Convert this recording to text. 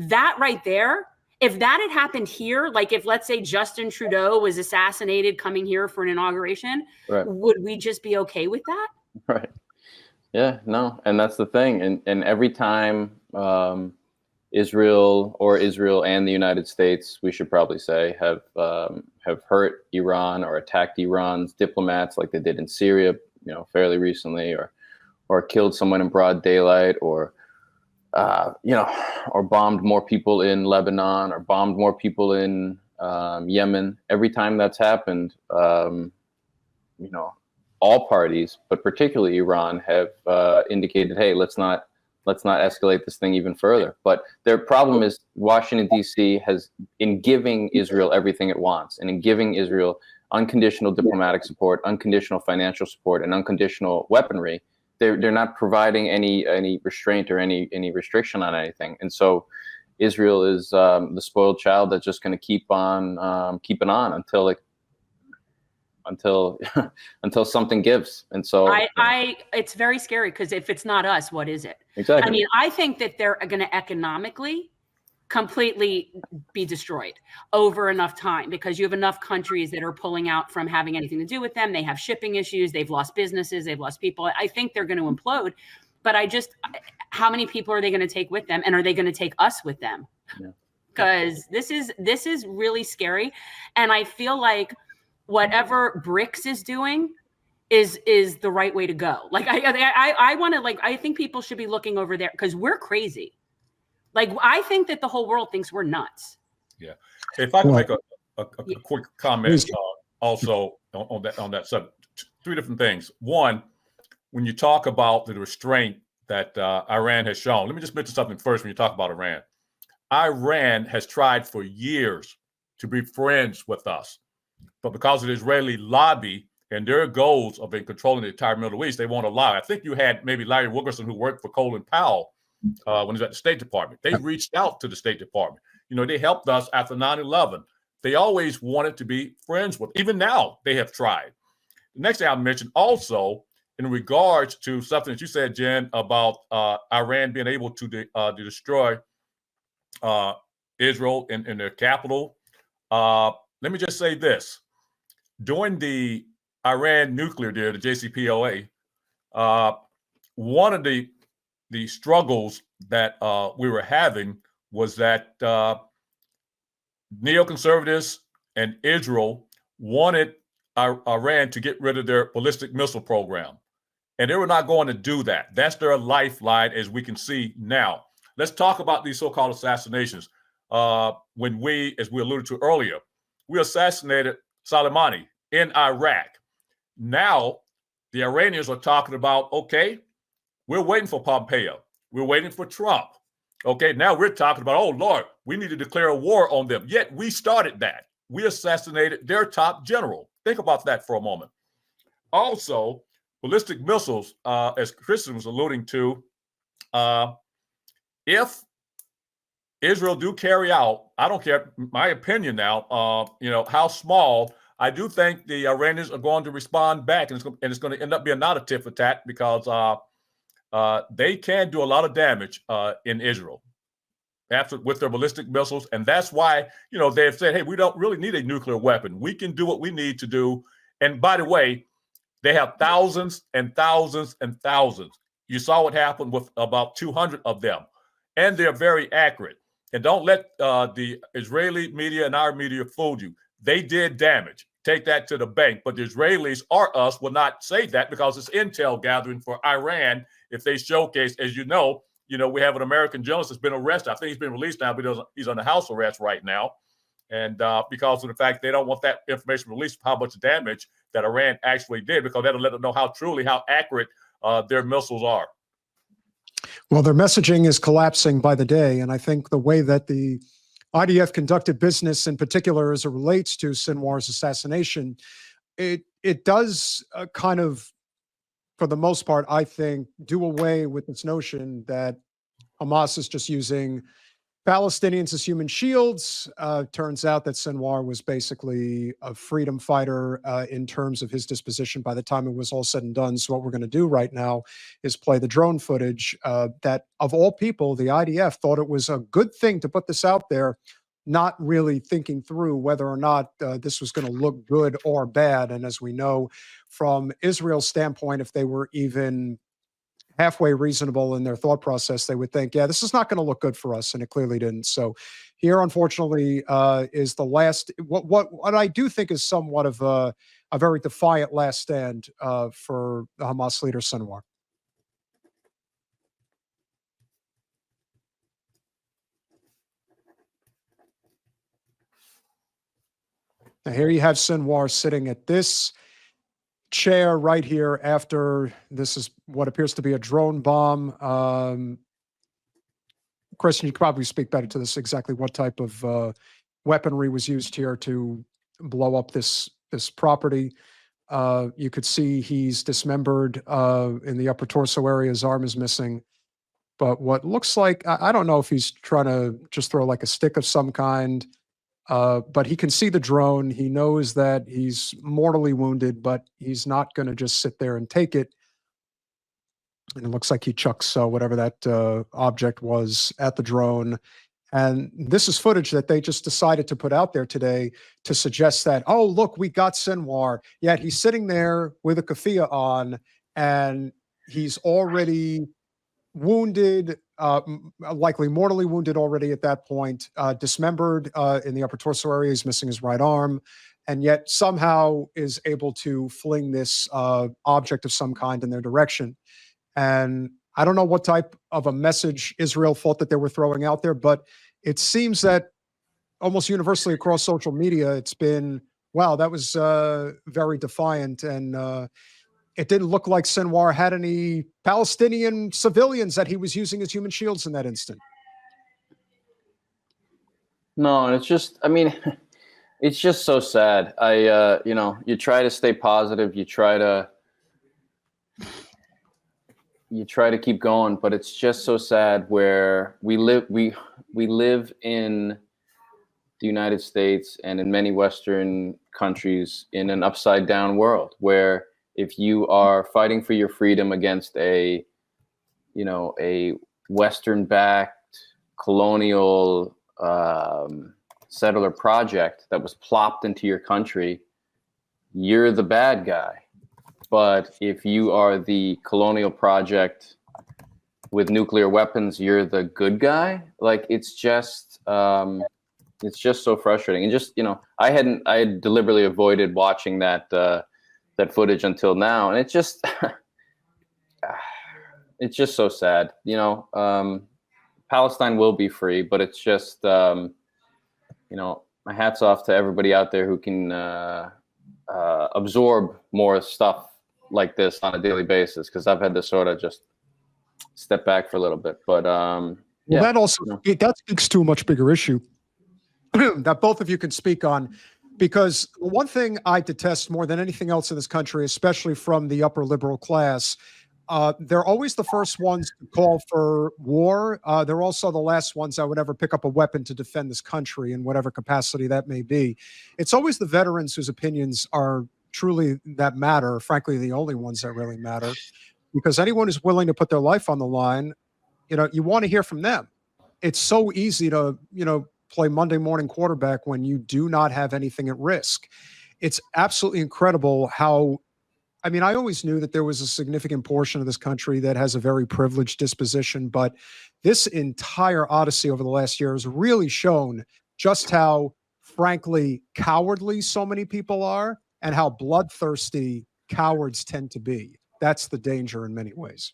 that right there, if that had happened here, like if, let's say, Justin Trudeau was assassinated coming here for an inauguration, would we just be okay with that? Right. Yeah, no. And that's the thing. And every time Israel and the United States, we should probably say, have hurt Iran or attacked Iran's diplomats like they did in Syria, fairly recently, or killed someone in broad daylight, or or bombed more people in Lebanon, or bombed more people in Yemen. Every time that's happened, all parties, but particularly Iran, have indicated, hey, let's not escalate this thing even further. But their problem is Washington, D.C. has, in giving Israel everything it wants, and in giving Israel unconditional diplomatic support, unconditional financial support, and unconditional weaponry, they're not providing any restraint or any restriction on anything. And so Israel is the spoiled child that's just going to keep on keeping on until something gives. And so it's very scary, because if it's not us, what is it? Exactly. I mean, I think that they're going to economically completely be destroyed over enough time, because you have enough countries that are pulling out from having anything to do with them. They have shipping issues. They've lost businesses. They've lost people. I think they're going to implode. But how many people are they going to take with them? And are they going to take us with them? Because this is really scary. And I feel like whatever BRICS is doing is the right way to go. Like I want to, like, I think people should be looking over there, because we're crazy. Like, I think that the whole world thinks we're nuts. Yeah. If I can make a quick comment also on that subject. Three different things. One, when you talk about the restraint that Iran has shown, let me just mention something first when you talk about Iran. Iran has tried for years to be friends with us, but because of the Israeli lobby and their goals of controlling the entire Middle East, they won't allow it. I think you had maybe Larry Wilkerson, who worked for Colin Powell, when he was at the State Department. They reached out to the State Department. They helped us after 9/11. They always wanted to be friends with. Even now, they have tried. The next thing I'll mention also, in regards to something that you said, Jen, about Iran being able to destroy Israel in their capital. Let me just say this. During the Iran nuclear deal, the JCPOA, one of the struggles that we were having was that neoconservatives and Israel wanted Iran to get rid of their ballistic missile program. And they were not going to do that. That's their lifeline, as we can see now. Let's talk about these so-called assassinations. When we, as we alluded to earlier, we assassinated Soleimani in Iraq. Now, the Iranians are talking about, okay, we're waiting for Pompeo. We're waiting for Trump. Okay, now we're talking about, oh, Lord, we need to declare a war on them. Yet we started that. We assassinated their top general. Think about that for a moment. Also, ballistic missiles, as Christian was alluding to, if Israel do carry out, I don't care, my opinion now, how small, I do think the Iranians are going to respond back, and it's going to end up being not a tit for tat, because they can do a lot of damage in Israel with their ballistic missiles. And that's why, they have said, hey, we don't really need a nuclear weapon. We can do what we need to do. And by the way, they have thousands and thousands and thousands. You saw what happened with about 200 of them. And they're very accurate. And don't let the Israeli media and our media fool you. They did damage. Take that to the bank. But the Israelis or us will not say that, because it's intel gathering for Iran. If they showcase, as you know, we have an American journalist that's been arrested. I think he's been released now, but he's under house arrest right now. And because of the fact they don't want that information released, how much damage that Iran actually did, because that'll let them know how accurate their missiles are. Well, their messaging is collapsing by the day. And I think the way that the IDF conducted business, in particular as it relates to Sinwar's assassination, it does kind of, for the most part, I think, do away with this notion that Hamas is just using Palestinians as human shields. Turns out that Sinwar was basically a freedom fighter in terms of his disposition by the time it was all said and done. So what we're going to do right now is play the drone footage that, of all people, the IDF thought it was a good thing to put this out there, not really thinking through whether or not this was going to look good or bad. And as we know, from Israel's standpoint, if they were even halfway reasonable in their thought process, they would think, yeah, this is not going to look good for us, and it clearly didn't. So here, unfortunately, is the last, what I do think is somewhat of a very defiant last stand for the Hamas leader, Sinwar. Now, here you have Sinwar sitting at this chair right here after this is what appears to be a drone bomb. Christian, you could probably speak better to this, exactly what type of weaponry was used here to blow up this property. You could see he's dismembered in the upper torso area. His arm is missing. But what looks like, I don't know if he's trying to just throw like a stick of some kind, but he can see the drone. He knows that he's mortally wounded, but he's not going to just sit there and take it. And it looks like he chucks whatever that object was at the drone. And this is footage that they just decided to put out there today to suggest that, oh, look, we got Sinwar. Yet he's sitting there with a keffiyeh on, and he's already wounded, likely mortally wounded already at that point, dismembered in the upper torso area. He's missing his right arm, and yet somehow is able to fling this object of some kind in their direction. And I don't know what type of a message Israel thought that they were throwing out there, but it seems that almost universally across social media, it's been, wow, that was very defiant. And it didn't look like Sinwar had any Palestinian civilians that he was using as human shields in that instant. No, and it's just, I mean, it's just so sad. You know, you try to stay positive, you try to keep going, but it's just so sad where we live in the United States and in many Western countries in an upside down world where if you are fighting for your freedom against a Western backed colonial settler project that was plopped into your country, you're the bad guy. But if you are the colonial project with nuclear weapons, you're the good guy. Like, it's just so frustrating. And just, you know, I had deliberately avoided watching that footage until now, and it's just it's just so sad. You know, Palestine will be free, but it's just you know, my hat's off to everybody out there who can absorb more stuff like this on a daily basis, because I've had to sort of just step back for a little bit. But yeah, that also, that speaks to a much bigger issue that both of you can speak on, because one thing I detest more than anything else in this country, especially from the upper liberal class, they're always the first ones to call for war. They're also the last ones that would ever pick up a weapon to defend this country in whatever capacity that may be. It's always the veterans whose opinions are truly that matter, frankly, the only ones that really matter, because anyone who's willing to put their life on the line, you know, you want to hear from them. It's so easy to, you know, play Monday morning quarterback when you do not have anything at risk. It's absolutely incredible how, I mean, I always knew that there was a significant portion of this country that has a very privileged disposition, but this entire odyssey over the last year has really shown just how, frankly, cowardly so many people are and how bloodthirsty cowards tend to be. That's the danger in many ways.